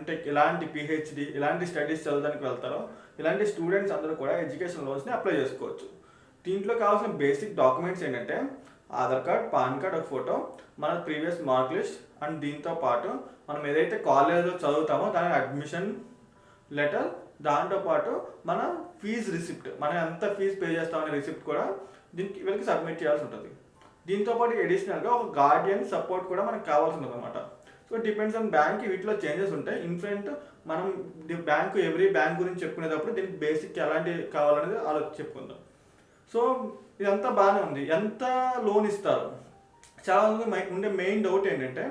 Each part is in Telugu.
ఎంటెక్ ఇలాంటి పిహెచ్డి ఇలాంటి స్టడీస్ చదవడానికి వెళ్తారో ఇలాంటి స్టూడెంట్స్ అందరూ కూడా ఎడ్యుకేషన్ లోన్స్ని అప్లై చేసుకోవచ్చు. దీంట్లో కావాల్సిన బేసిక్ డాక్యుమెంట్స్ ఏంటంటే ఆధార్ కార్డ్, పాన్ కార్డ్, ఒక ఫోటో, మన ప్రీవియస్ మార్క్ లిస్ట్ అండ్ దీంతో పాటు మనం ఏదైతే కాలేజ్లో చదువుతామో దాని అడ్మిషన్ లెటర్, దాంతోపాటు మన ఫీజు రిసిప్ట్, మనం ఎంత ఫీజు పే చేస్తామనే రిసిప్ట్ కూడా దీనికి వీళ్ళకి సబ్మిట్ చేయాల్సి ఉంటుంది. దీంతోపాటు ఎడిషనల్గా ఒక గార్డియన్ సపోర్ట్ కూడా మనకు కావాల్సి ఉంటుంది అనమాట. సో డిపెండ్స్ ఆన్ బ్యాంక్, వీటిలో చేంజెస్ ఉంటాయి. ఇన్ఫ్రంట్ మనం బ్యాంకు ఎవ్రీ బ్యాంక్ గురించి చెప్పుకునేటప్పుడు దీనికి బేసిక్ ఎలాంటి కావాలనేది చెప్పుకుందాం. సో ఇదంతా బాగానే ఉంది. ఎంత లోన్ ఇస్తారు, చాలా మంది ఉండే మెయిన్ డౌట్ ఏంటంటే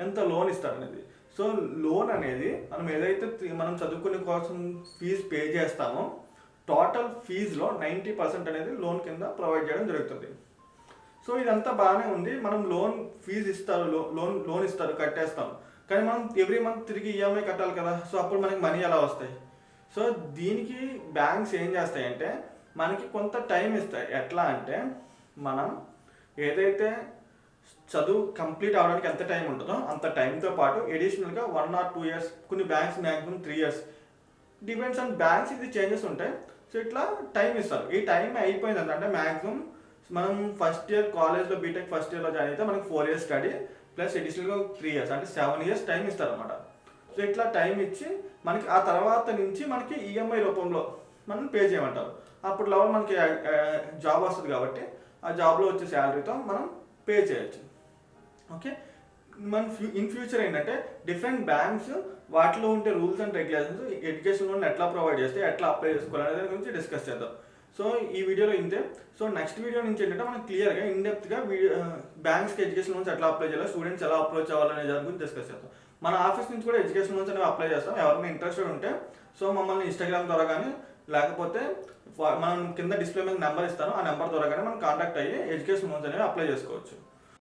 ఎంత లోన్ ఇస్తారు అనేది. సో లోన్ అనేది మనం ఏదైతే మనం చదువుకునే కోసం ఫీజు పే చేస్తామో టోటల్ ఫీజులో 90% అనేది లోన్ కింద ప్రొవైడ్ చేయడం జరుగుతుంది. సో ఇదంతా బాగానే ఉంది. మనం లోన్ ఫీజు ఇస్తారు, లోన్ ఇస్తారు, కట్టేస్తాం. కానీ మనం ఎవ్రీ మంత్ తిరిగి ఈఎంఐ కట్టాలి కదా. సో అప్పుడు మనకి మనీ ఎలా వస్తాయి? సో దీనికి బ్యాంక్స్ ఏం చేస్తాయంటే మనకి కొంత టైం ఇస్తాయి. ఎట్లా అంటే మనం ఏదైతే చదువు కంప్లీట్ అవడానికి ఎంత టైం ఉంటుందో అంత టైంతో పాటు ఎడిషనల్గా 1 or 2 years, కొన్ని banks maximum 3 years, depends on banks, ఇది చేంజెస్ ఉంటాయి. సో ఇట్లా టైం ఇస్తారు. ఈ టైం అయిపోయింది అంటే మ్యాక్సిమం మనం ఫస్ట్ ఇయర్ కాలేజ్లో బీటెక్ ఫస్ట్ ఇయర్లో జాయిన్ అయితే మనకి 4 years స్టడీ ప్లస్ ఎడిషనల్గా 3 years అంటే 7 years టైం ఇస్తారనమాట. సో ఇట్లా టైం ఇచ్చి మనకి ఆ తర్వాత నుంచి మనకి ఈఎంఐ రూపంలో మనం పే చేయమంటారు. అప్పుడు లెవెల్ మనకి జాబ్ వస్తుంది కాబట్టి ఆ జాబ్లో వచ్చే శాలరీతో మనం పే చేయొచ్చు. ఓకే, మన ఇన్ ఫ్యూచర్ ఏంటంటే డిఫరెంట్ బ్యాంక్స్ వాటిలో ఉండే rules and regulations education loan ఎట్లా ప్రొవైడ్ చేస్తే ఎట్లా అప్లై చేసుకోవాలనే దాని గురించి డిస్కస్ చేద్దాం. సో ఈ వీడియోలో ఇంతే. సో నెక్స్ట్ వీడియో నుంచి ఏంటంటే మనం క్లియర్గా ఇన్డెప్త్గా బ్యాంక్స్కి ఎడ్యుకేషన్ లోన్స్ ఎట్లా అప్లై చేయాలి, స్టూడెంట్స్ ఎలా అప్రోచ్ అవ్వాలనే దాని గురించి డిస్కస్ చేద్దాం. మన ఆఫీస్ నుంచి కూడా ఎడ్యుకేషన్ లోన్స్ అనేవి అప్లై చేస్తాం. ఎవరైనా ఇంట్రెస్టెడ్ ఉంటే సో మమ్మల్ని ఇన్స్టాగ్రామ్ ద్వారా కానీ లేకపోతే మనం కింద డిస్ప్లే మీద నెంబర్ ఇస్తాను, ఆ నెంబర్ ద్వారా కానీ మనం కాంటాక్ట్ అయ్యి ఎడ్యుకేషన్ లోన్స్ అనేవి అప్లై చేసుకోవచ్చు.